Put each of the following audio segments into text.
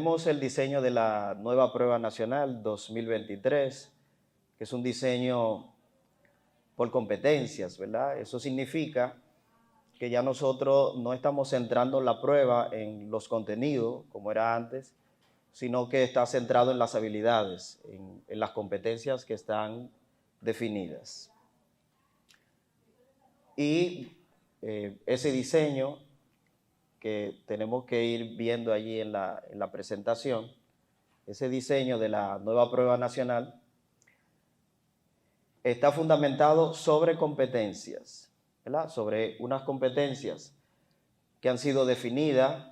tenemos el diseño de la nueva prueba nacional 2023, que es un diseño por competencias, ¿verdad? Eso significa que ya nosotros no estamos centrando la prueba en los contenidos, como era antes, sino que está centrado en las habilidades, en las competencias que están definidas. Y ese diseño que tenemos que ir viendo allí en la presentación, ese diseño de la nueva prueba nacional, está fundamentado sobre competencias, ¿verdad? Sobre unas competencias que han sido definidas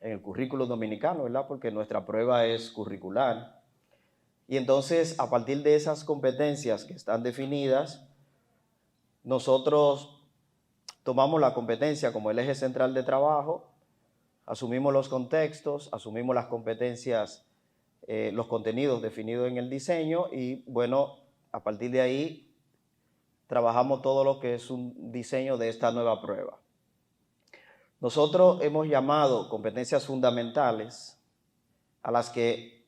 en el currículo dominicano, ¿verdad? Porque nuestra prueba es curricular. Y entonces, a partir de esas competencias que están definidas, nosotros tomamos la competencia como el eje central de trabajo, asumimos los contextos, asumimos las competencias, los contenidos definidos en el diseño y, bueno, a partir de ahí trabajamos todo lo que es un diseño de esta nueva prueba. Nosotros hemos llamado competencias fundamentales a las que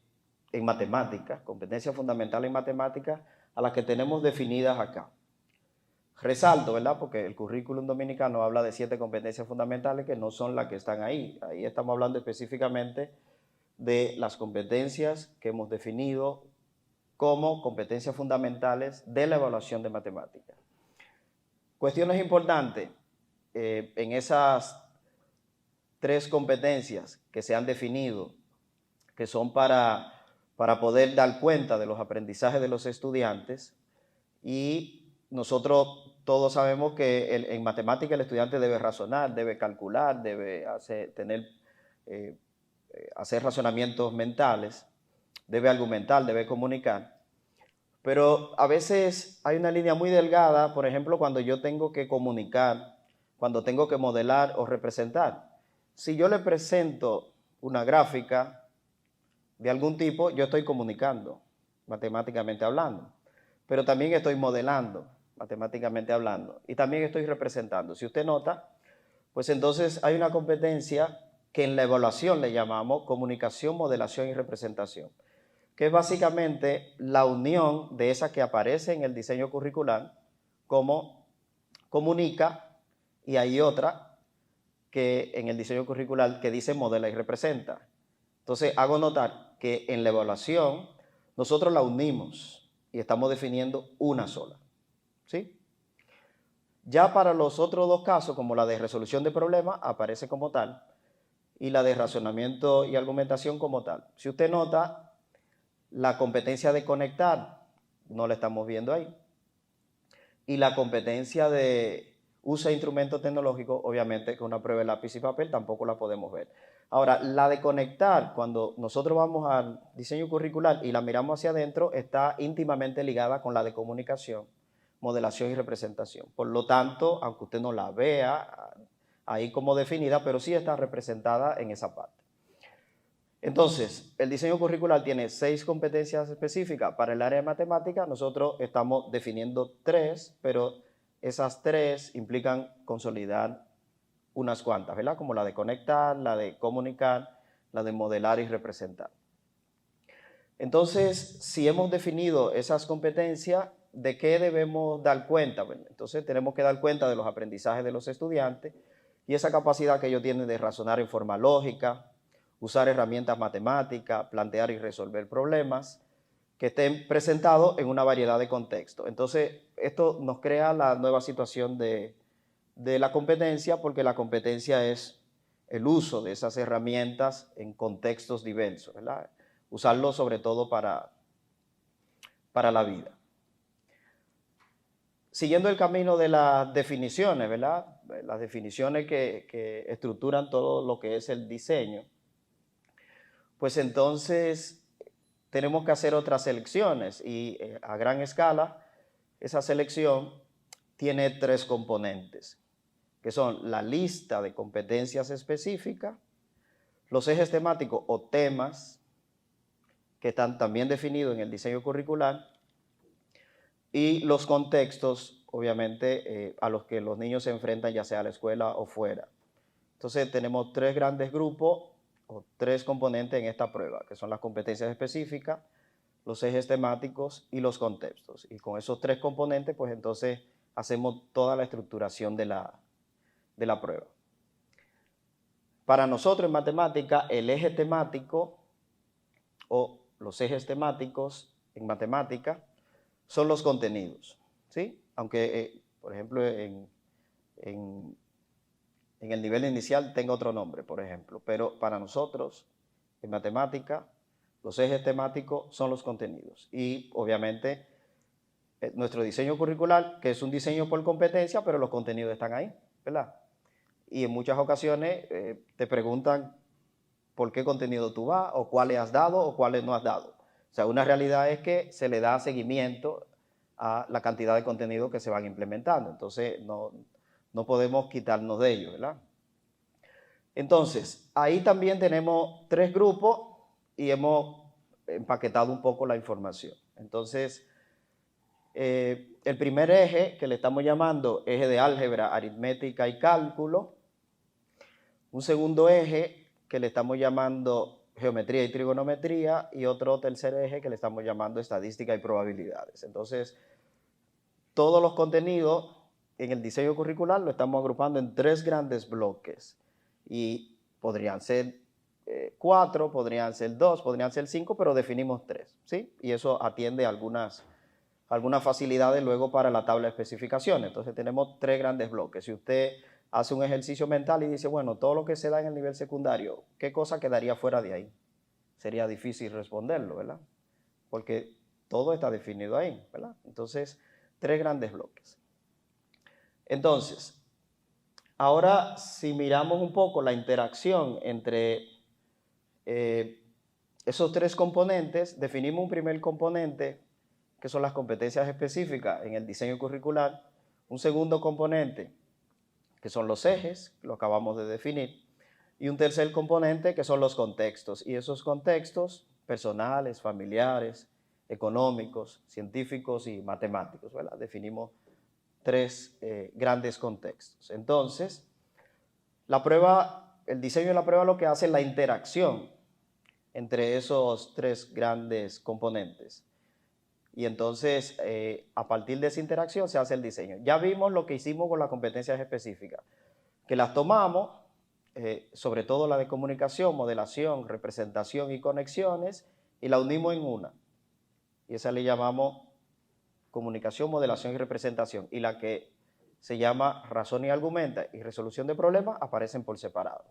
en matemáticas, competencias fundamentales en matemáticas, a las que tenemos definidas acá. Resalto, ¿verdad? Porque el currículum dominicano habla de 7 competencias fundamentales que no son las que están ahí. Ahí estamos hablando específicamente de las competencias que hemos definido como competencias fundamentales de la evaluación de matemáticas. Cuestiones importantes en esas 3 competencias que se han definido, que son para poder dar cuenta de los aprendizajes de los estudiantes, y nosotros todos sabemos que en matemática el estudiante debe razonar, debe calcular, debe hacer razonamientos mentales, debe argumentar, debe comunicar. Pero a veces hay una línea muy delgada, por ejemplo, cuando yo tengo que comunicar, cuando tengo que modelar o representar. Si yo le presento una gráfica de algún tipo, yo estoy comunicando, matemáticamente hablando, pero también estoy modelando, matemáticamente hablando, y también estoy representando. Si usted nota, pues entonces hay una competencia que en la evaluación le llamamos comunicación, modelación y representación, que es básicamente la unión de esa que aparece en el diseño curricular como comunica, y hay otra que en el diseño curricular que dice modela y representa. Entonces hago notar que en la evaluación nosotros la unimos y estamos definiendo una sola, ¿sí? Ya para los otros 2 casos, como la de resolución de problemas, aparece como tal, y la de razonamiento y argumentación como tal. Si usted nota, la competencia de conectar no la estamos viendo ahí, y la competencia de usa instrumentos tecnológicos, obviamente con una prueba de lápiz y papel tampoco la podemos ver. Ahora, la de conectar, cuando nosotros vamos al diseño curricular y la miramos hacia adentro, está íntimamente ligada con la de comunicación, modelación y representación. Por lo tanto, aunque usted no la vea ahí como definida, pero sí está representada en esa parte. Entonces, el diseño curricular tiene 6 competencias específicas para el área de matemática. Nosotros estamos definiendo 3, pero esas 3 implican consolidar unas cuantas, ¿verdad? Como la de conectar, la de comunicar, la de modelar y representar. Entonces, si hemos definido esas competencias, ¿de qué debemos dar cuenta? Bueno, entonces tenemos que dar cuenta de los aprendizajes de los estudiantes y esa capacidad que ellos tienen de razonar en forma lógica, usar herramientas matemáticas, plantear y resolver problemas que estén presentados en una variedad de contextos. Entonces, esto nos crea la nueva situación de la competencia, porque la competencia es el uso de esas herramientas en contextos diversos, ¿verdad? Usarlo sobre todo para la vida. Siguiendo el camino de las definiciones, ¿verdad? Las definiciones que estructuran todo lo que es el diseño, pues entonces tenemos que hacer otras selecciones y a gran escala esa selección tiene 3 componentes, que son la lista de competencias específicas, los ejes temáticos o temas que están también definidos en el diseño curricular y los contextos, obviamente, a los que los niños se enfrentan ya sea a la escuela o fuera. Entonces tenemos 3 grandes grupos o 3 componentes en esta prueba, que son las competencias específicas, los ejes temáticos y los contextos. Y con esos 3 componentes, pues entonces hacemos toda la estructuración de la prueba. Para nosotros en matemática, el eje temático o los ejes temáticos en matemática son los contenidos, ¿sí? Aunque, por ejemplo, en el nivel inicial tenga otro nombre, por ejemplo, pero para nosotros en matemática los ejes temáticos son los contenidos y obviamente nuestro diseño curricular, que es un diseño por competencia, pero los contenidos están ahí, ¿verdad? Y en muchas ocasiones te preguntan por qué contenido tú vas, o cuáles has dado, o cuáles no has dado. O sea, una realidad es que se le da seguimiento a la cantidad de contenido que se van implementando. Entonces, no podemos quitarnos de ello, ¿verdad? Entonces, ahí también tenemos 3 grupos y hemos empaquetado un poco la información. Entonces, el primer eje, que le estamos llamando eje de álgebra, aritmética y cálculo. Un segundo eje, que le estamos llamando geometría y trigonometría, y otro tercer eje que le estamos llamando estadística y probabilidades. Entonces, todos los contenidos en el diseño curricular lo estamos agrupando en 3 grandes bloques. Y podrían ser 4, podrían ser 2, podrían ser 5, pero definimos 3, ¿sí? Y eso atiende a algunas facilidades luego para la tabla de especificaciones. Entonces tenemos 3 grandes bloques. Si usted hace un ejercicio mental y dice, bueno, todo lo que se da en el nivel secundario, ¿qué cosa quedaría fuera de ahí? Sería difícil responderlo, ¿verdad? Porque todo está definido ahí, ¿verdad? Entonces, 3 grandes bloques. Entonces, ahora si miramos un poco la interacción entre esos 3 componentes, definimos un primer componente, que son las competencias específicas en el diseño curricular, un segundo componente, que son los ejes, lo acabamos de definir, y un tercer componente, que son los contextos, y esos contextos personales, familiares, económicos, científicos y matemáticos, ¿verdad? Definimos 3 grandes contextos. Entonces, el diseño de la prueba lo que hace es la interacción entre esos 3 grandes componentes. Y entonces, a partir de esa interacción se hace el diseño. Ya vimos lo que hicimos con las competencias específicas, que las tomamos, sobre todo la de comunicación, modelación, representación y conexiones, y la unimos en una. Y esa le llamamos comunicación, modelación y representación. Y la que se llama razón y argumenta y resolución de problemas aparecen por separado.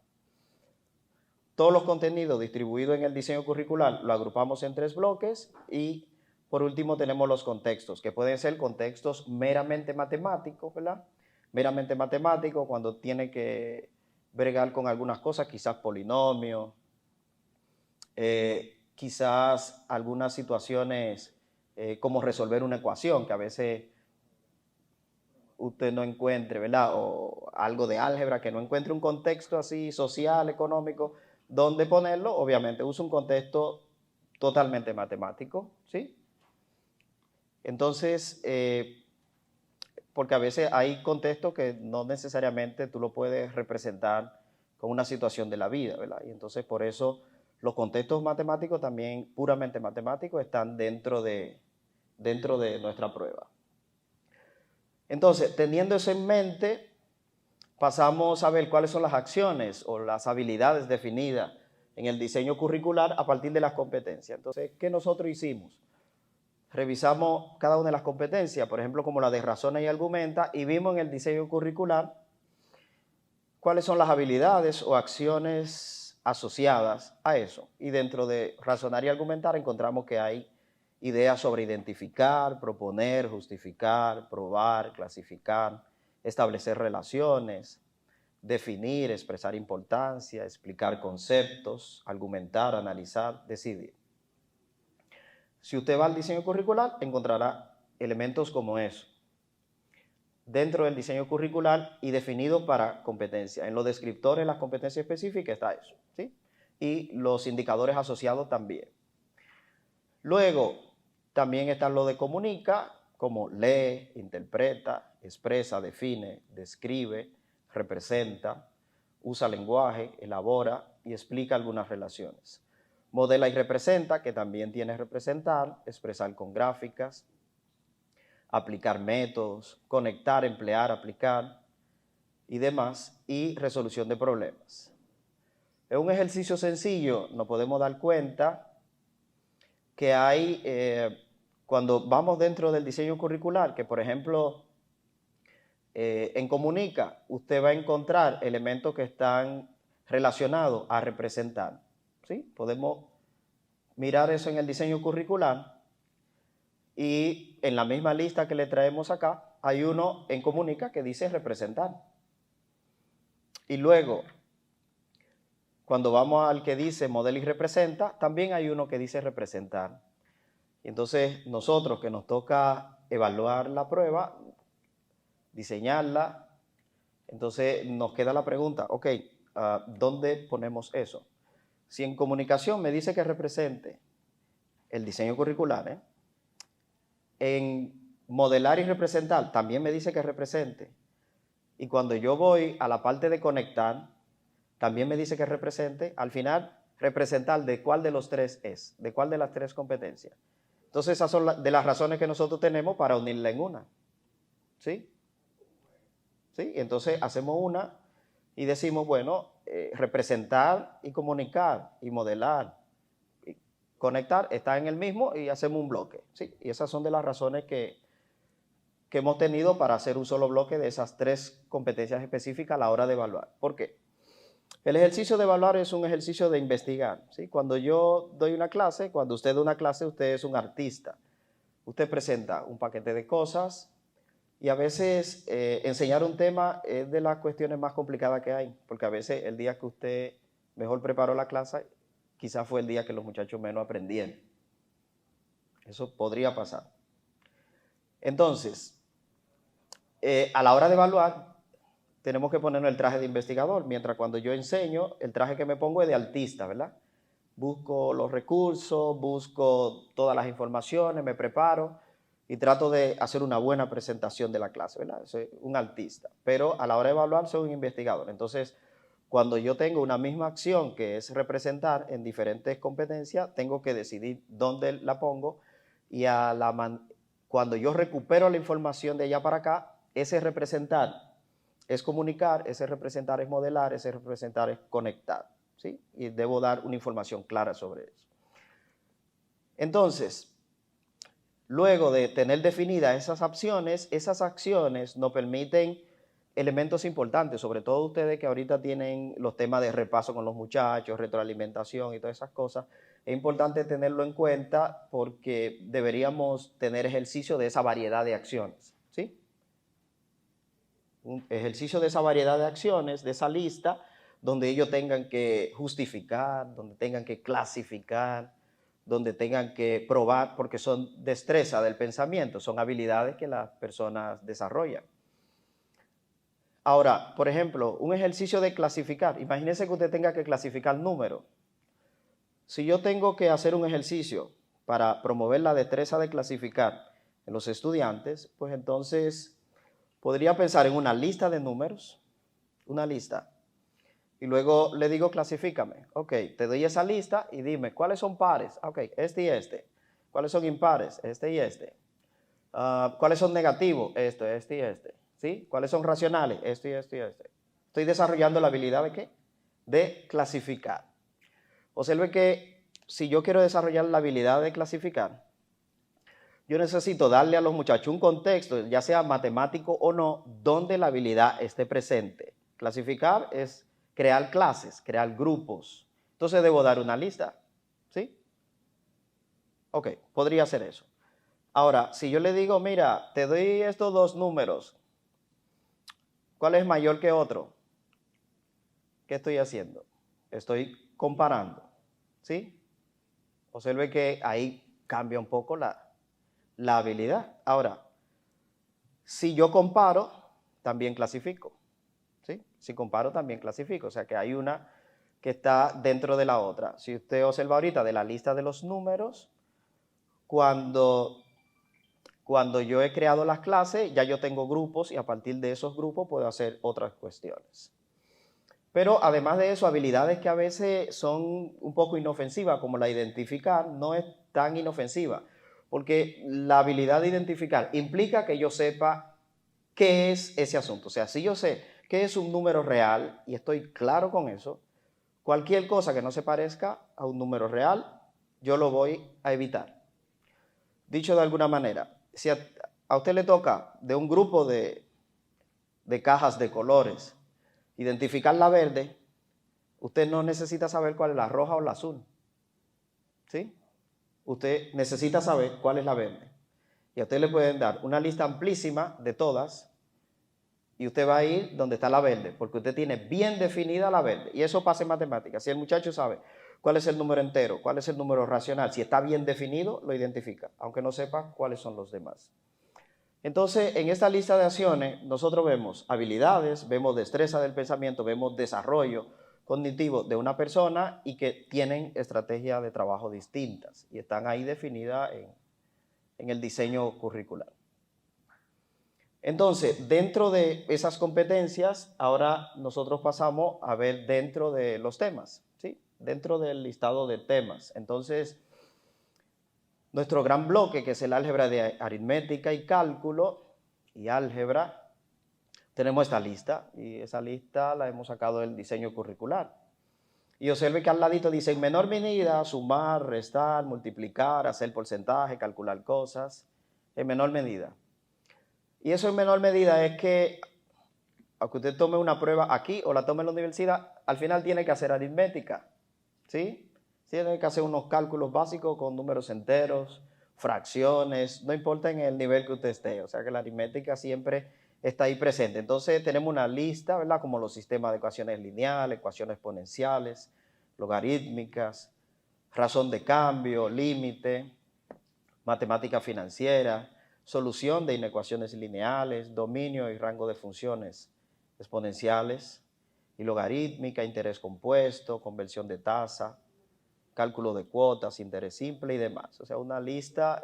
Todos los contenidos distribuidos en el diseño curricular lo agrupamos en 3 bloques y por último tenemos los contextos, que pueden ser contextos meramente matemáticos, ¿verdad? Meramente matemáticos cuando tiene que bregar con algunas cosas, quizás polinomios, quizás algunas situaciones como resolver una ecuación, que a veces usted no encuentre, ¿verdad? O algo de álgebra, que no encuentre un contexto así social, económico, donde ponerlo. Obviamente usa un contexto totalmente matemático, ¿sí? Entonces, porque a veces hay contextos que no necesariamente tú lo puedes representar con una situación de la vida, ¿verdad? Y entonces por eso los contextos matemáticos también, puramente matemáticos, están dentro de nuestra prueba. Entonces, teniendo eso en mente, pasamos a ver cuáles son las acciones o las habilidades definidas en el diseño curricular a partir de las competencias. Entonces, ¿qué nosotros hicimos? Revisamos cada una de las competencias, por ejemplo, como la de razona y argumenta, y vimos en el diseño curricular cuáles son las habilidades o acciones asociadas a eso. Y dentro de razonar y argumentar encontramos que hay ideas sobre identificar, proponer, justificar, probar, clasificar, establecer relaciones, definir, expresar importancia, explicar conceptos, argumentar, analizar, decidir. Si usted va al diseño curricular, encontrará elementos como eso dentro del diseño curricular y definido para competencia. En los descriptores, las competencias específicas, está eso, ¿sí? Y los indicadores asociados también. Luego, también está lo de comunica, como lee, interpreta, expresa, define, describe, representa, usa lenguaje, elabora y explica algunas relaciones. Modela y representa, que también tiene representar, expresar con gráficas, aplicar métodos, conectar, emplear, aplicar y demás, y resolución de problemas. En un ejercicio sencillo nos podemos dar cuenta que hay, cuando vamos dentro del diseño curricular, que por ejemplo, en Comunica, usted va a encontrar elementos que están relacionados a representar. ¿Sí? Podemos mirar eso en el diseño curricular y en la misma lista que le traemos acá, hay uno en Comunica que dice representar. Y luego, cuando vamos al que dice modela y representa, también hay uno que dice representar. Entonces, nosotros que nos toca evaluar la prueba, diseñarla, entonces nos queda la pregunta, ok, ¿dónde ponemos eso? Si en comunicación me dice que represente el diseño curricular, en modelar y representar también me dice que represente. Y cuando yo voy a la parte de conectar, también me dice que represente. Al final, representar de cuál de los tres es, de cuál de las tres competencias. Entonces, esas son de las razones que nosotros tenemos para unirla en una. ¿Sí? ¿Sí? Entonces, hacemos una y decimos, bueno, representar y comunicar y modelar. Y conectar está en el mismo y hacemos un bloque. ¿Sí? Y esas son de las razones que hemos tenido para hacer un solo bloque de esas tres competencias específicas a la hora de evaluar. ¿Por qué? El ejercicio de evaluar es un ejercicio de investigar. ¿Sí? Cuando yo doy una clase, cuando usted da una clase, usted es un artista. Usted presenta un paquete de cosas y a veces enseñar un tema es de las cuestiones más complicadas que hay, porque a veces el día que usted mejor preparó la clase, quizás fue el día que los muchachos menos aprendieron. Eso podría pasar. Entonces, a la hora de evaluar, tenemos que ponernos el traje de investigador, mientras cuando yo enseño, el traje que me pongo es de artista, ¿verdad? Busco los recursos, busco todas las informaciones, me preparo y trato de hacer una buena presentación de la clase, ¿verdad? Soy un artista, pero a la hora de evaluar soy un investigador. Entonces, cuando yo tengo una misma acción que es representar en diferentes competencias, tengo que decidir dónde la pongo y cuando yo recupero la información de allá para acá, ese representar es comunicar, ese representar es modelar, ese representar es conectar, ¿sí? Y debo dar una información clara sobre eso. Entonces, luego de tener definidas esas acciones nos permiten elementos importantes, sobre todo ustedes que ahorita tienen los temas de repaso con los muchachos, retroalimentación y todas esas cosas. Es importante tenerlo en cuenta porque deberíamos tener ejercicio de esa variedad de acciones, ¿sí? Un ejercicio de esa variedad de acciones, de esa lista, donde ellos tengan que justificar, donde tengan que clasificar, donde tengan que probar, porque son destreza del pensamiento, son habilidades que las personas desarrollan. Ahora, por ejemplo, un ejercicio de clasificar. Imagínense que usted tenga que clasificar números. Si yo tengo que hacer un ejercicio para promover la destreza de clasificar en los estudiantes, pues entonces podría pensar en una lista de números, una lista, y luego le digo clasifícame. Ok, te doy esa lista y dime, ¿cuáles son pares? Ok, este y este. ¿Cuáles son impares? Este y este. ¿Cuáles son negativos? Este y este. ¿Sí? ¿Cuáles son racionales? Este y este y este. Estoy desarrollando la habilidad de ¿qué? De clasificar. Observe que si yo quiero desarrollar la habilidad de clasificar, yo necesito darle a los muchachos un contexto, ya sea matemático o no, donde la habilidad esté presente. Clasificar es crear clases, crear grupos. Entonces debo dar una lista, ¿sí? Ok, podría hacer eso. Ahora, si yo le digo, mira, te doy estos dos números, ¿cuál es mayor que otro? ¿Qué estoy haciendo? Estoy comparando, ¿sí? Observe que ahí cambia un poco la habilidad. Ahora, si yo comparo, también clasifico, ¿sí? Si comparo, también clasifico. O sea que hay una que está dentro de la otra. Si usted observa ahorita de la lista de los números, cuando yo he creado las clases, ya yo tengo grupos y a partir de esos grupos puedo hacer otras cuestiones. Pero además de eso, habilidades que a veces son un poco inofensivas, como la identificar, no es tan inofensiva, porque la habilidad de identificar implica que yo sepa qué es ese asunto. O sea, si yo sé qué es un número real y estoy claro con eso, cualquier cosa que no se parezca a un número real, yo lo voy a evitar. Dicho de alguna manera, si a usted le toca de un grupo de cajas de colores identificar la verde, usted no necesita saber cuál es la roja o la azul. ¿Sí? Usted necesita saber cuál es la verde. Y a usted le pueden dar una lista amplísima de todas y usted va a ir donde está la verde, porque usted tiene bien definida la verde. Y eso pasa en matemáticas. Si el muchacho sabe cuál es el número entero, cuál es el número racional, si está bien definido, lo identifica, aunque no sepa cuáles son los demás. Entonces, en esta lista de acciones, nosotros vemos habilidades, vemos destreza del pensamiento, vemos desarrollo cognitivo de una persona y que tienen estrategias de trabajo distintas y están ahí definidas en el diseño curricular. Entonces, dentro de esas competencias, ahora nosotros pasamos a ver dentro de los temas, ¿sí? Dentro del listado de temas. Entonces, nuestro gran bloque, que es el álgebra de aritmética y cálculo y álgebra, tenemos esta lista y esa lista la hemos sacado del diseño curricular. Y observe que al ladito dice en menor medida sumar, restar, multiplicar, hacer porcentaje, calcular cosas, en menor medida. Y eso en menor medida es que, aunque usted tome una prueba aquí o la tome en la universidad, al final tiene que hacer aritmética, ¿sí? Tiene que hacer unos cálculos básicos con números enteros, fracciones, no importa en el nivel que usted esté, o sea que la aritmética siempre está ahí presente. Entonces tenemos una lista, ¿verdad? Como los sistemas de ecuaciones lineales, ecuaciones exponenciales, logarítmicas, razón de cambio, límite, matemática financiera, solución de inecuaciones lineales, dominio y rango de funciones exponenciales y logarítmica, interés compuesto, conversión de tasa, cálculo de cuotas, interés simple y demás. O sea, una lista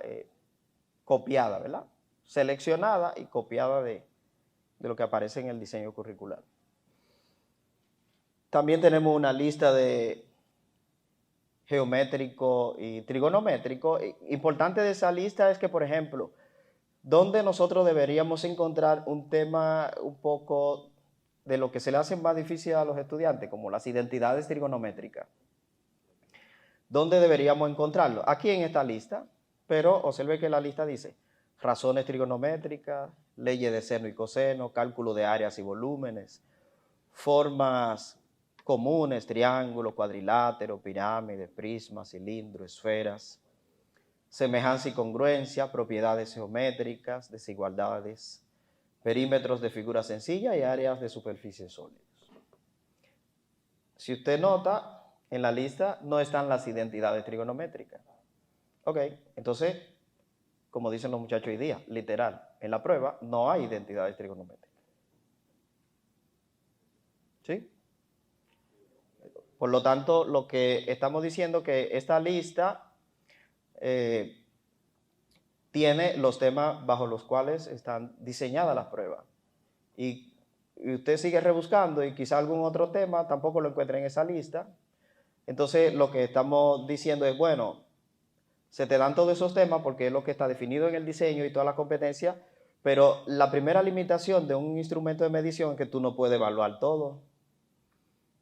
copiada, ¿verdad? Seleccionada y copiada de lo que aparece en el diseño curricular. También tenemos una lista de geométrico y trigonométrico. Importante de esa lista es que, por ejemplo, ¿dónde nosotros deberíamos encontrar un tema un poco de lo que se le hace más difícil a los estudiantes, como las identidades trigonométricas? ¿Dónde deberíamos encontrarlo? Aquí en esta lista, pero observe que la lista dice razones trigonométricas, leyes de seno y coseno, cálculo de áreas y volúmenes, formas comunes, triángulo, cuadrilátero, pirámide, prisma, cilindro, esferas, semejanza y congruencia, propiedades geométricas, desigualdades, perímetros de figuras sencillas y áreas de superficies sólidas. Si usted nota, en la lista no están las identidades trigonométricas. Ok, entonces, como dicen los muchachos hoy día, literal, en la prueba no hay identidades trigonométricas. ¿Sí? Por lo tanto, lo que estamos diciendo es que esta lista tiene los temas bajo los cuales están diseñadas las pruebas. Y usted sigue rebuscando y quizá algún otro tema tampoco lo encuentre en esa lista. Entonces, lo que estamos diciendo es, bueno, se te dan todos esos temas porque es lo que está definido en el diseño y todas las competencias, pero la primera limitación de un instrumento de medición es que tú no puedes evaluar todo.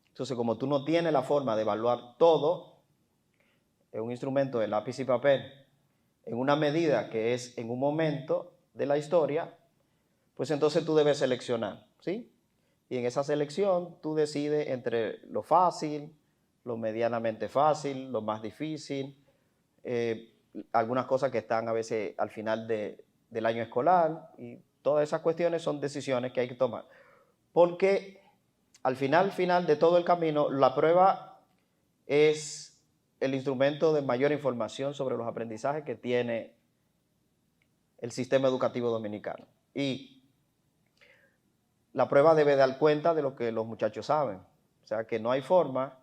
Entonces, como tú no tienes la forma de evaluar todo, en un instrumento de lápiz y papel, en una medida que es en un momento de la historia, pues entonces tú debes seleccionar, ¿sí? Y en esa selección tú decides entre lo fácil, lo medianamente fácil, lo más difícil, algunas cosas que están a veces al final del año escolar, y todas esas cuestiones son decisiones que hay que tomar. Porque al final de todo el camino, la prueba es el instrumento de mayor información sobre los aprendizajes que tiene el sistema educativo dominicano. Y la prueba debe dar cuenta de lo que los muchachos saben. O sea, que no hay forma,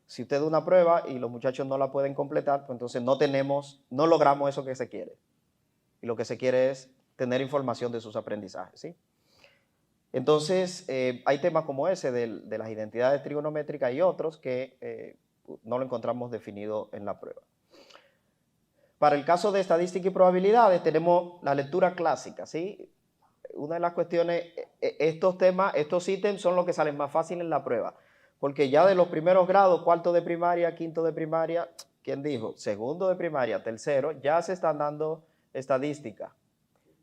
si usted da una prueba y los muchachos no la pueden completar, pues entonces no logramos eso que se quiere. Y lo que se quiere es tener información de sus aprendizajes, ¿sí? Entonces, hay temas como ese de las identidades trigonométricas y otros que no lo encontramos definido en la prueba. Para el caso de estadística y probabilidades tenemos la lectura clásica, ¿sí? Una de las cuestiones, estos temas, estos ítems son los que salen más fácil en la prueba, porque ya de los primeros grados, cuarto de primaria, quinto de primaria, ¿quién dijo? Segundo de primaria, tercero, ya se están dando estadística.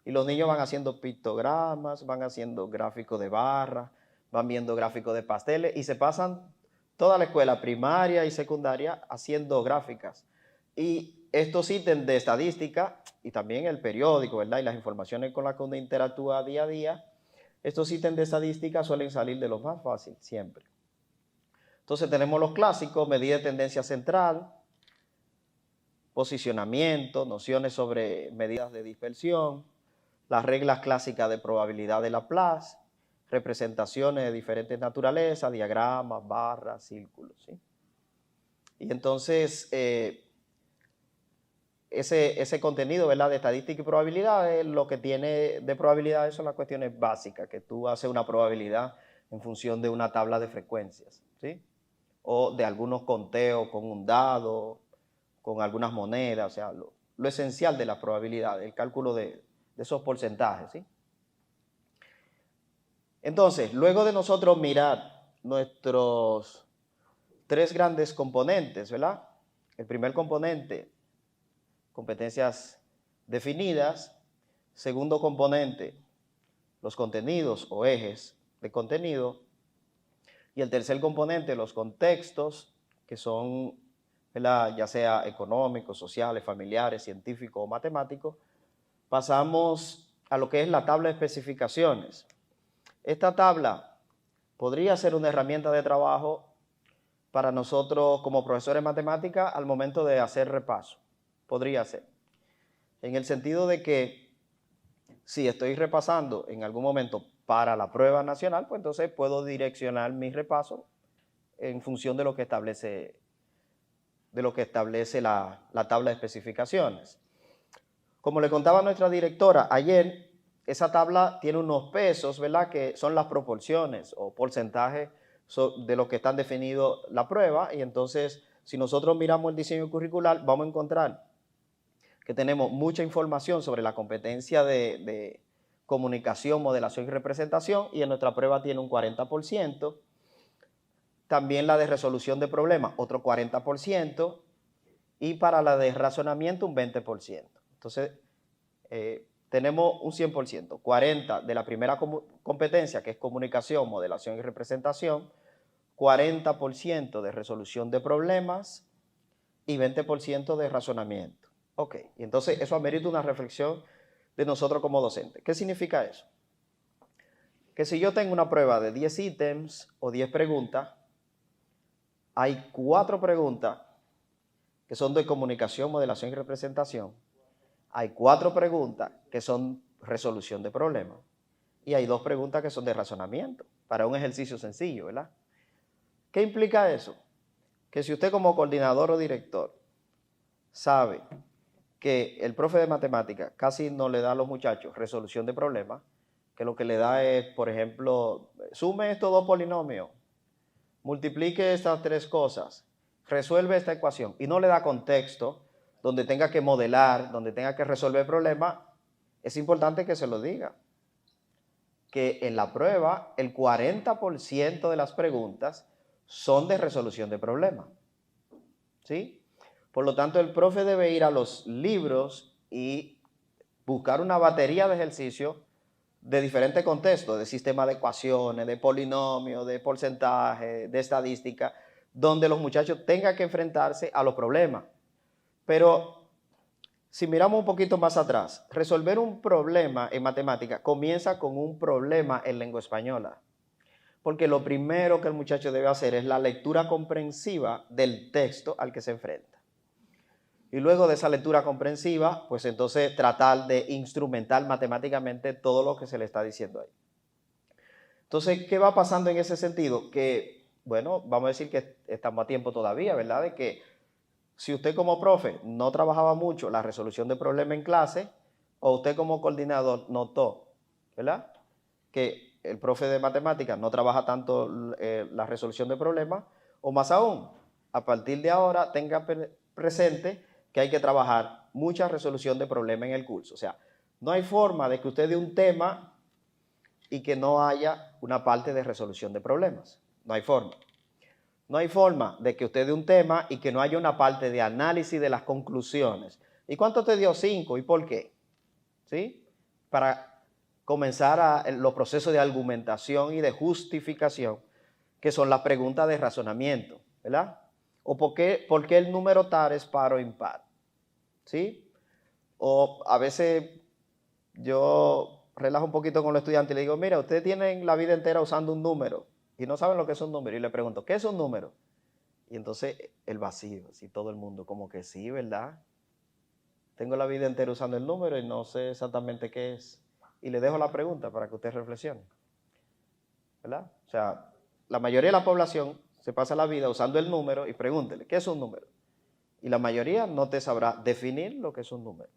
Y los niños van haciendo pictogramas, van haciendo gráficos de barras, van viendo gráficos de pasteles y se pasan toda la escuela primaria y secundaria haciendo gráficas. Y estos ítems de estadística y también el periódico, ¿verdad? Y las informaciones con las que uno interactúa día a día, estos ítems de estadística suelen salir de los más fáciles, siempre. Entonces tenemos los clásicos, medida de tendencia central, posicionamiento, nociones sobre medidas de dispersión, las reglas clásicas de probabilidad de Laplace, representaciones de diferentes naturalezas, diagramas, barras, círculos, ¿sí? Y entonces, ese contenido, ¿verdad?, de estadística y probabilidades, lo que tiene de probabilidades son las cuestiones básicas, que tú haces una probabilidad en función de una tabla de frecuencias, ¿sí? O de algunos conteos con un dado, con algunas monedas, o sea, lo esencial de la probabilidad, el cálculo de esos porcentajes, ¿sí? Entonces, luego de nosotros mirar nuestros tres grandes componentes, ¿verdad? El primer componente, competencias definidas. Segundo componente, los contenidos o ejes de contenido. Y el tercer componente, los contextos, que son, ¿verdad?, ya sea económicos, sociales, familiares, científicos o matemáticos. Pasamos a lo que es la tabla de especificaciones. Esta tabla podría ser una herramienta de trabajo para nosotros como profesores de matemáticas al momento de hacer repaso. Podría ser. En el sentido de que si estoy repasando en algún momento para la prueba nacional, pues entonces puedo direccionar mi repaso en función de lo que establece, la tabla de especificaciones. Como le contaba nuestra directora ayer, esa tabla tiene unos pesos, ¿verdad?, que son las proporciones o porcentajes de lo que están definidos la prueba. Y entonces, si nosotros miramos el diseño curricular, vamos a encontrar que tenemos mucha información sobre la competencia de comunicación, modelación y representación, y en nuestra prueba tiene un 40%. También la de resolución de problemas, otro 40%, y para la de razonamiento un 20%. Entonces, tenemos un 100%, 40% de la primera competencia, que es comunicación, modelación y representación, 40% de resolución de problemas y 20% de razonamiento. Ok, y entonces eso amerita una reflexión de nosotros como docentes. ¿Qué significa eso? Que si yo tengo una prueba de 10 ítems o 10 preguntas, hay 4 preguntas que son de comunicación, modelación y representación. Hay 4 preguntas que son resolución de problemas. Y hay 2 preguntas que son de razonamiento, para un ejercicio sencillo, ¿verdad? ¿Qué implica eso? Que si usted como coordinador o director sabe que el profe de matemáticas casi no le da a los muchachos resolución de problemas, que lo que le da es, por ejemplo, sume estos 2 polinomios, multiplique estas 3 cosas, resuelve esta ecuación, y no le da contexto donde tenga que modelar, donde tenga que resolver problemas, es importante que se lo diga. Que en la prueba el 40% de las preguntas son de resolución de problemas, ¿sí? Por lo tanto, el profe debe ir a los libros y buscar una batería de ejercicios de diferentes contextos, de sistema de ecuaciones, de polinomios, de porcentaje, de estadística, donde los muchachos tengan que enfrentarse a los problemas. Pero si miramos un poquito más atrás, resolver un problema en matemática comienza con un problema en lengua española. Porque lo primero que el muchacho debe hacer es la lectura comprensiva del texto al que se enfrenta. Y luego de esa lectura comprensiva, pues entonces tratar de instrumentar matemáticamente todo lo que se le está diciendo ahí. Entonces, ¿qué va pasando en ese sentido? Que, bueno, vamos a decir que estamos a tiempo todavía, ¿verdad? De que si usted como profe no trabajaba mucho la resolución de problemas en clase, o usted como coordinador notó, ¿verdad?, que el profe de matemáticas no trabaja tanto la resolución de problemas, o más aún, a partir de ahora tenga presente que hay que trabajar mucha resolución de problemas en el curso. O sea, no hay forma de que usted dé un tema y que no haya una parte de resolución de problemas. No hay forma. No hay forma de que usted dé un tema y que no haya una parte de análisis de las conclusiones. ¿Y cuánto te dio 5? ¿Y por qué? ¿Sí? Para comenzar los procesos de argumentación y de justificación, que son las preguntas de razonamiento, ¿verdad? O por qué el número tal es par o impar, ¿sí? O a veces yo relajo un poquito con los estudiantes y le digo, mira, ustedes tienen la vida entera usando un número y no saben lo que es un número. Y le pregunto, ¿qué es un número? Y entonces el vacío, así todo el mundo, como que sí, ¿verdad? Tengo la vida entera usando el número y no sé exactamente qué es. Y le dejo la pregunta para que usted reflexione, ¿verdad? O sea, la mayoría de la población se pasa la vida usando el número y pregúntele, ¿qué es un número? Y la mayoría no te sabrá definir lo que es un número.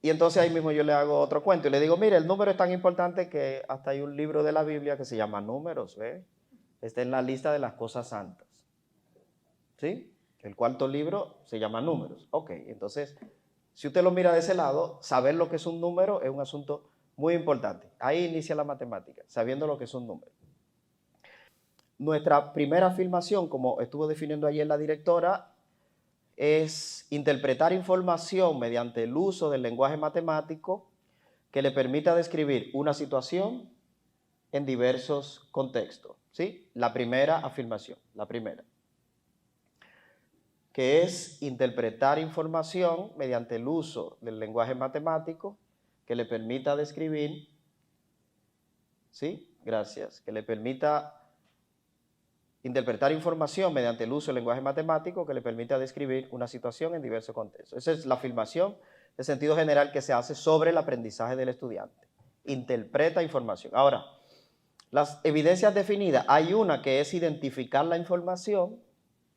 Y entonces ahí mismo yo le hago otro cuento y le digo, mire, el número es tan importante que hasta hay un libro de la Biblia que se llama Números, ¿ve? Está en la lista de las cosas santas. ¿Sí? El cuarto libro se llama Números. Ok, entonces, si usted lo mira de ese lado, saber lo que es un número es un asunto muy importante. Ahí inicia la matemática, sabiendo lo que es un número. Nuestra primera afirmación, como estuvo definiendo ayer la directora, es interpretar información mediante el uso del lenguaje matemático que le permita describir una situación en diversos contextos. ¿Sí? La primera afirmación, la primera, que es interpretar información mediante el uso del lenguaje matemático que le permita describir, ¿sí? Gracias, que le permita interpretar información mediante el uso del lenguaje matemático que le permita describir una situación en diversos contextos. Esa es la afirmación de sentido general que se hace sobre el aprendizaje del estudiante. Interpreta información. Ahora, las evidencias definidas, hay una que es identificar la información,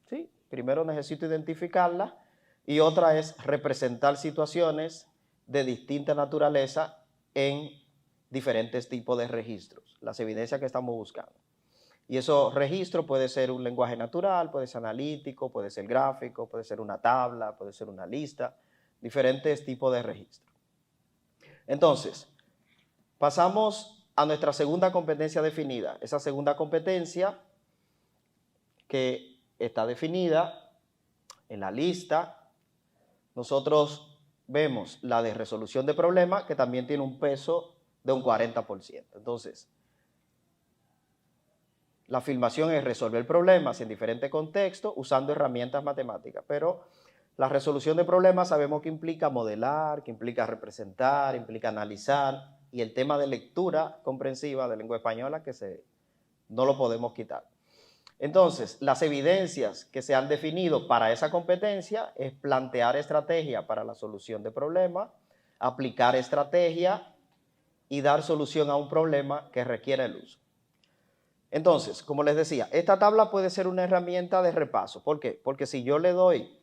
¿sí? Primero necesito identificarla, y otra es representar situaciones de distinta naturaleza en diferentes tipos de registros, las evidencias que estamos buscando. Y esos registros puede ser un lenguaje natural, puede ser analítico, puede ser gráfico, puede ser una tabla, puede ser una lista, diferentes tipos de registros. Entonces, pasamos a nuestra segunda competencia definida. Esa segunda competencia que está definida en la lista, nosotros vemos la de resolución de problemas, que también tiene un peso de un 40%. Entonces, la afirmación es resolver problemas en diferentes contextos usando herramientas matemáticas, pero la resolución de problemas sabemos que implica modelar, que implica representar, implica analizar, y el tema de lectura comprensiva de lengua española no lo podemos quitar. Entonces, las evidencias que se han definido para esa competencia es plantear estrategia para la solución de problemas, aplicar estrategia y dar solución a un problema que requiere el uso. Entonces, como les decía, esta tabla puede ser una herramienta de repaso. ¿Por qué? Porque si yo le doy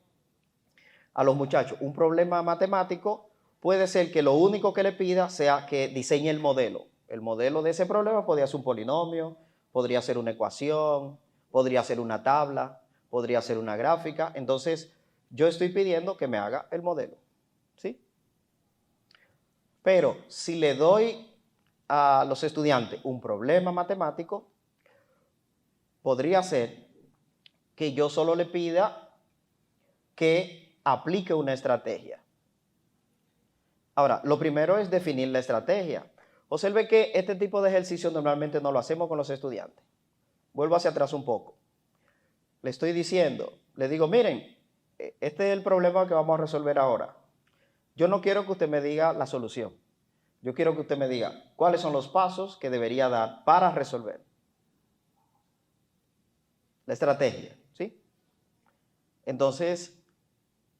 a los muchachos un problema matemático, puede ser que lo único que le pida sea que diseñe el modelo. El modelo de ese problema podría ser un polinomio, podría ser una ecuación, podría ser una tabla, podría ser una gráfica. Entonces, yo estoy pidiendo que me haga el modelo, ¿sí? Pero si le doy a los estudiantes un problema matemático, podría ser que yo solo le pida que aplique una estrategia. Ahora, lo primero es definir la estrategia. Observe que este tipo de ejercicio normalmente no lo hacemos con los estudiantes. Vuelvo hacia atrás un poco. Le estoy diciendo, le digo, miren, este es el problema que vamos a resolver ahora. Yo no quiero que usted me diga la solución. Yo quiero que usted me diga cuáles son los pasos que debería dar para resolver. La estrategia, ¿sí? Entonces,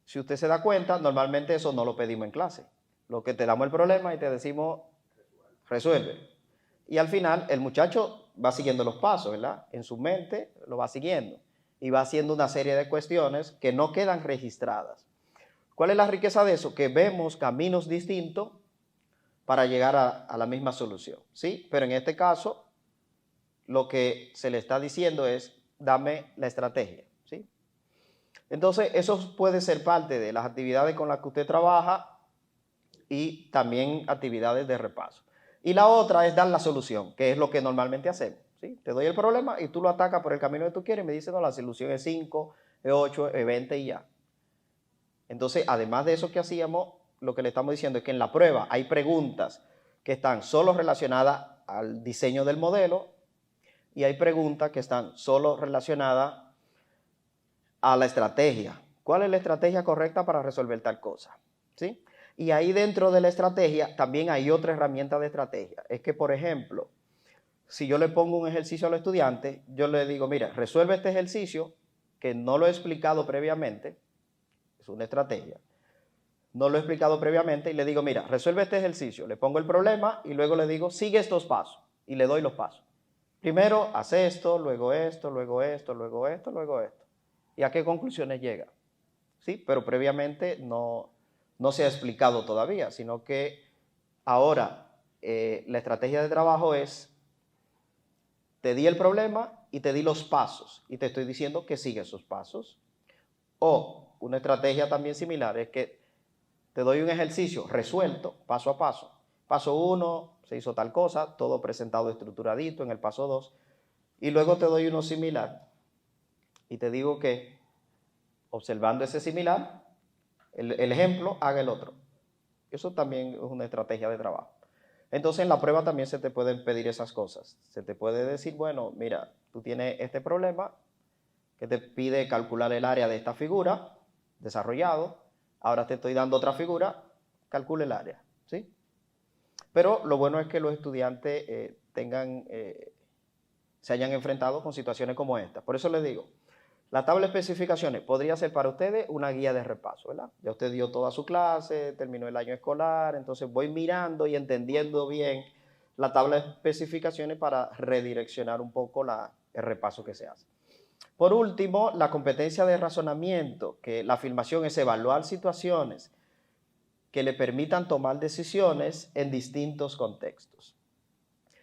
si usted se da cuenta, normalmente eso no lo pedimos en clase. Lo que te damos el problema y te decimos, resuelve. Y al final, el muchacho va siguiendo los pasos, ¿verdad? En su mente lo va siguiendo. Y va haciendo una serie de cuestiones que no quedan registradas. ¿Cuál es la riqueza de eso? Que vemos caminos distintos para llegar a la misma solución, ¿sí? Pero en este caso, lo que se le está diciendo es, dame la estrategia, ¿sí? Entonces, eso puede ser parte de las actividades con las que usted trabaja y también actividades de repaso. Y la otra es dar la solución, que es lo que normalmente hacemos, ¿sí? Te doy el problema y tú lo atacas por el camino que tú quieres y me dices, no, la solución es 5, es 8, es 20 y ya. Entonces, además de eso que hacíamos, lo que le estamos diciendo es que en la prueba hay preguntas que están solo relacionadas al diseño del modelo y hay preguntas que están solo relacionadas a la estrategia. ¿Cuál es la estrategia correcta para resolver tal cosa? ¿Sí? Y ahí dentro de la estrategia también hay otra herramienta de estrategia. Es que, por ejemplo, si yo le pongo un ejercicio al estudiante, yo le digo, mira, resuelve este ejercicio que no lo he explicado previamente, es una estrategia, no lo he explicado previamente y le digo, mira, resuelve este ejercicio, le pongo el problema y luego le digo, sigue estos pasos y le doy los pasos. Primero, hace esto, luego esto, luego esto, luego esto, luego esto. ¿Y a qué conclusiones llega? Sí, pero previamente no se ha explicado todavía, sino que ahora la estrategia de trabajo es, te di el problema y te di los pasos y te estoy diciendo que sigue esos pasos. O una estrategia también similar es que te doy un ejercicio resuelto, paso a paso. Paso 1, se hizo tal cosa, todo presentado estructuradito en el paso 2. Y luego te doy uno similar y te digo que, observando ese similar, el ejemplo, haga el otro. Eso también es una estrategia de trabajo. Entonces, en la prueba también se te pueden pedir esas cosas. Se te puede decir, bueno, mira, tú tienes este problema que te pide calcular el área de esta figura, desarrollado. Ahora te estoy dando otra figura, calcula el área, ¿sí? Pero lo bueno es que los estudiantes se hayan enfrentado con situaciones como esta. Por eso les digo, la tabla de especificaciones podría ser para ustedes una guía de repaso, ¿verdad? Ya usted dio toda su clase, terminó el año escolar, entonces voy mirando y entendiendo bien la tabla de especificaciones para redireccionar un poco el repaso que se hace. Por último, la competencia de razonamiento, que la afirmación es evaluar situaciones que le permitan tomar decisiones en distintos contextos.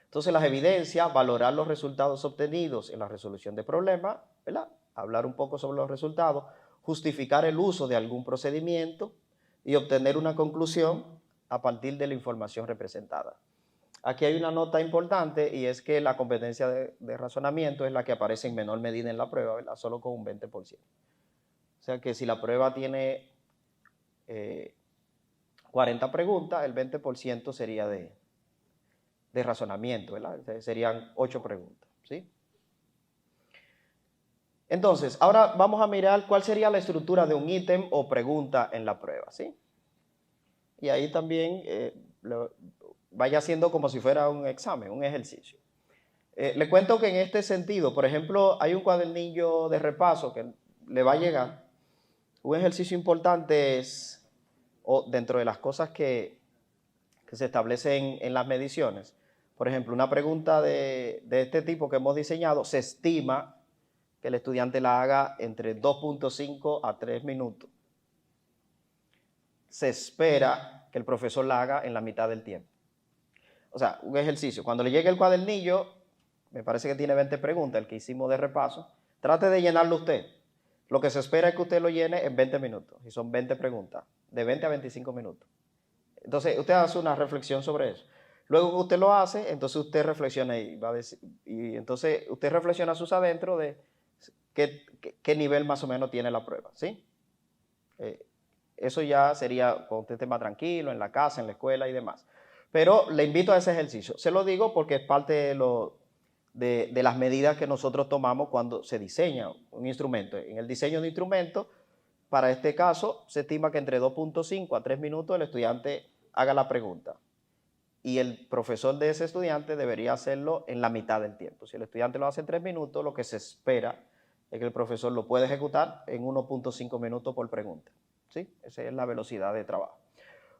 Entonces, las evidencias, valorar los resultados obtenidos en la resolución de problemas, ¿verdad? Hablar un poco sobre los resultados, justificar el uso de algún procedimiento y obtener una conclusión a partir de la información representada. Aquí hay una nota importante y es que la competencia de razonamiento es la que aparece en menor medida en la prueba, ¿verdad? Solo con un 20%. O sea que si la prueba tiene 40 preguntas, el 20% sería de razonamiento, ¿verdad? Serían 8 preguntas, ¿sí? Entonces, ahora vamos a mirar cuál sería la estructura de un ítem o pregunta en la prueba, ¿sí? Y ahí también vaya siendo como si fuera un examen, un ejercicio. Le cuento que en este sentido, por ejemplo, hay un cuadernillo de repaso que le va a llegar. Un ejercicio importante es, o dentro de las cosas que se establecen en las mediciones, por ejemplo, una pregunta de este tipo que hemos diseñado, se estima que el estudiante la haga entre 2.5 a 3 minutos. Se espera que el profesor la haga en la mitad del tiempo. O sea, un ejercicio. Cuando le llegue el cuadernillo, me parece que tiene 20 preguntas, el que hicimos de repaso, trate de llenarlo usted. Lo que se espera es que usted lo llene en 20 minutos. Y son 20 preguntas, de 20 a 25 minutos. Entonces, usted hace una reflexión sobre eso. Luego que usted lo hace, entonces usted reflexiona y entonces usted reflexiona sus adentro de qué nivel más o menos tiene la prueba, ¿sí? Eso ya sería cuando usted esté más tranquilo, en la casa, en la escuela y demás. Pero le invito a ese ejercicio. Se lo digo porque es parte de las medidas que nosotros tomamos cuando se diseña un instrumento. En el diseño de instrumento, para este caso, se estima que entre 2.5 a 3 minutos el estudiante haga la pregunta. Y el profesor de ese estudiante debería hacerlo en la mitad del tiempo. Si el estudiante lo hace en 3 minutos, lo que se espera es que el profesor lo pueda ejecutar en 1.5 minutos por pregunta, ¿sí? Esa es la velocidad de trabajo.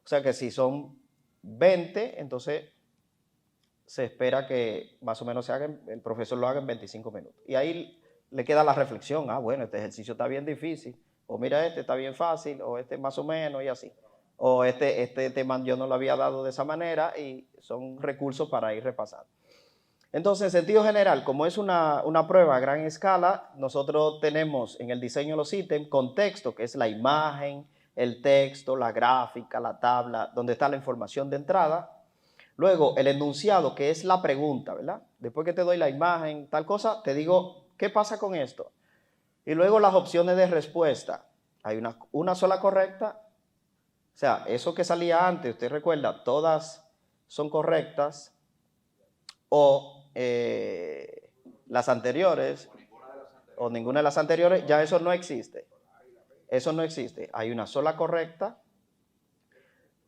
O sea que si son 20, entonces se espera que más o menos el profesor lo haga en 25 minutos. Y ahí le queda la reflexión, bueno, este ejercicio está bien difícil, o mira, este está bien fácil, o este más o menos, y así. o este tema yo no lo había dado de esa manera, y son recursos para ir repasando. Entonces, en sentido general, como es una prueba a gran escala, nosotros tenemos en el diseño de los ítems contexto, que es la imagen, el texto, la gráfica, la tabla, donde está la información de entrada. Luego, el enunciado, que es la pregunta, ¿verdad? Después que te doy la imagen, tal cosa, te digo, ¿qué pasa con esto? Y luego las opciones de respuesta. Hay una sola correcta. O sea, eso que salía antes, usted recuerda, todas son correctas, o las anteriores, o ninguna de las anteriores, ya eso no existe. Eso no existe. Hay una sola correcta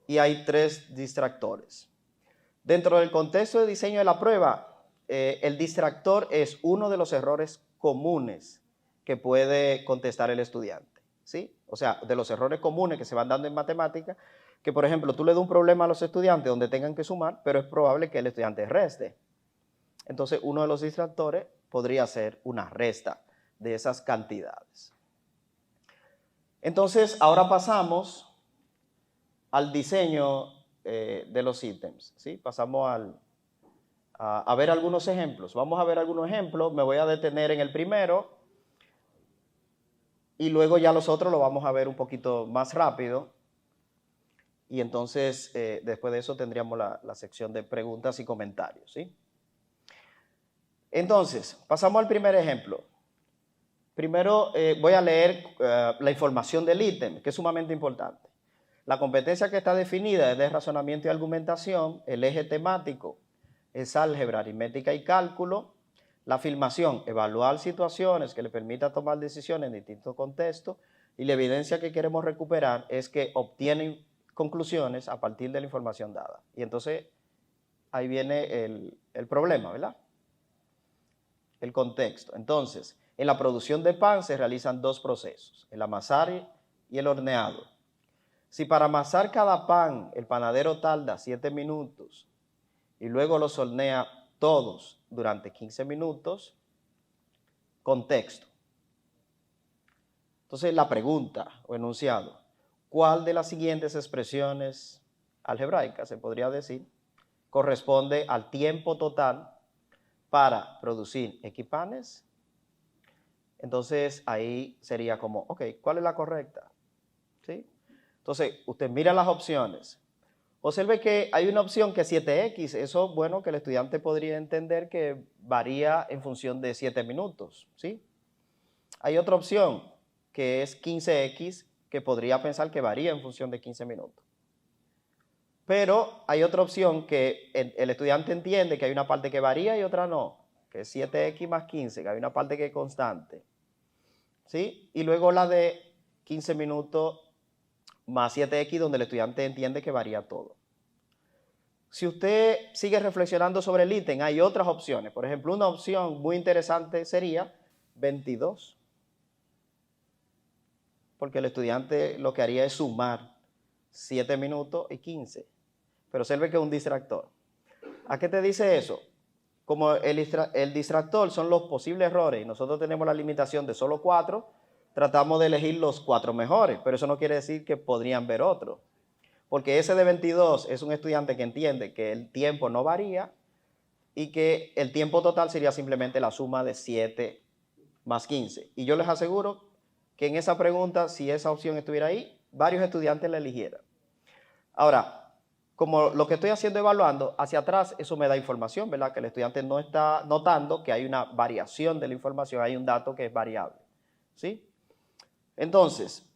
y hay 3 distractores. Dentro del contexto de diseño de la prueba, el distractor es uno de los errores comunes que puede contestar el estudiante, ¿sí? O sea, de los errores comunes que se van dando en matemática, que por ejemplo tú le das un problema a los estudiantes donde tengan que sumar, pero es probable que el estudiante reste. Entonces, uno de los distractores podría ser una resta de esas cantidades. Entonces, ahora pasamos al diseño de los ítems, ¿sí? Pasamos a ver algunos ejemplos. Vamos a ver algunos ejemplos. Me voy a detener en el primero y luego ya los otros los vamos a ver un poquito más rápido. Y entonces, después de eso tendríamos la sección de preguntas y comentarios, ¿sí? Entonces, pasamos al primer ejemplo. Primero voy a leer la información del ítem, que es sumamente importante. La competencia que está definida es de razonamiento y argumentación. El eje temático es álgebra, aritmética y cálculo. La filmación, evaluar situaciones que le permita tomar decisiones en distintos contextos. Y la evidencia que queremos recuperar es que obtienen conclusiones a partir de la información dada. Y entonces ahí viene el problema, ¿verdad? El contexto. Entonces, en la producción de pan se realizan 2 procesos, el amasar y el horneado. Si para amasar cada pan el panadero tarda 7 minutos y luego los hornea todos durante 15 minutos, contexto. Entonces, la pregunta o enunciado, ¿cuál de las siguientes expresiones algebraicas, se podría decir, corresponde al tiempo total para producir X panes? Entonces ahí sería como, ok, ¿cuál es la correcta? ¿Sí? Entonces usted mira las opciones. Observe que hay una opción que es 7X. Eso, bueno, que el estudiante podría entender que varía en función de 7 minutos. ¿Sí? Hay otra opción que es 15X, que podría pensar que varía en función de 15 minutos. Pero hay otra opción que el estudiante entiende que hay una parte que varía y otra no, que es 7X más 15, que hay una parte que es constante. ¿Sí? Y luego la de 15 minutos más 7X, donde el estudiante entiende que varía todo. Si usted sigue reflexionando sobre el ítem, hay otras opciones. Por ejemplo, una opción muy interesante sería 22. Porque el estudiante lo que haría es sumar 7 minutos y 15. Pero observe que es un distractor. ¿A qué te dice eso? Como el distractor son los posibles errores y nosotros tenemos la limitación de solo 4, tratamos de elegir los 4 mejores, pero eso no quiere decir que podrían ver otros. Porque ese de 22 es un estudiante que entiende que el tiempo no varía y que el tiempo total sería simplemente la suma de 7 más 15. Y yo les aseguro que en esa pregunta, si esa opción estuviera ahí, varios estudiantes la eligieran. Ahora, como lo que estoy haciendo evaluando, hacia atrás eso me da información, ¿verdad? Que el estudiante no está notando que hay una variación de la información, hay un dato que es variable, ¿sí? Entonces,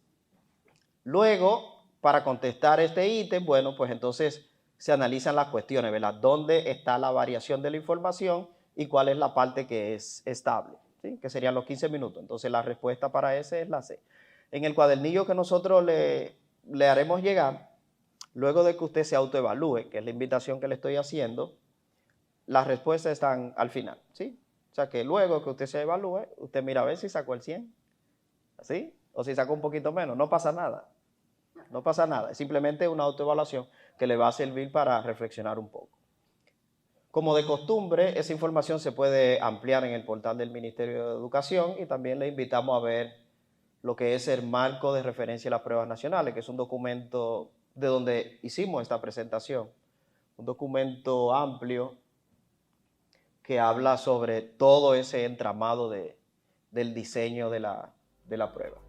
luego, para contestar este ítem, bueno, pues entonces se analizan las cuestiones, ¿verdad? ¿Dónde está la variación de la información y cuál es la parte que es estable? ¿Sí? Que serían los 15 minutos. Entonces, la respuesta para ese es la C. En el cuadernillo que nosotros le haremos llegar, luego de que usted se autoevalúe, que es la invitación que le estoy haciendo, las respuestas están al final, ¿sí? O sea que luego que usted se evalúe, usted mira a ver si sacó el 100, ¿sí? O si sacó un poquito menos, no pasa nada. No pasa nada, es simplemente una autoevaluación que le va a servir para reflexionar un poco. Como de costumbre, esa información se puede ampliar en el portal del Ministerio de Educación y también le invitamos a ver lo que es el marco de referencia a las pruebas nacionales, que es un documento de donde hicimos esta presentación. Un documento amplio que habla sobre todo ese entramado del diseño de la prueba.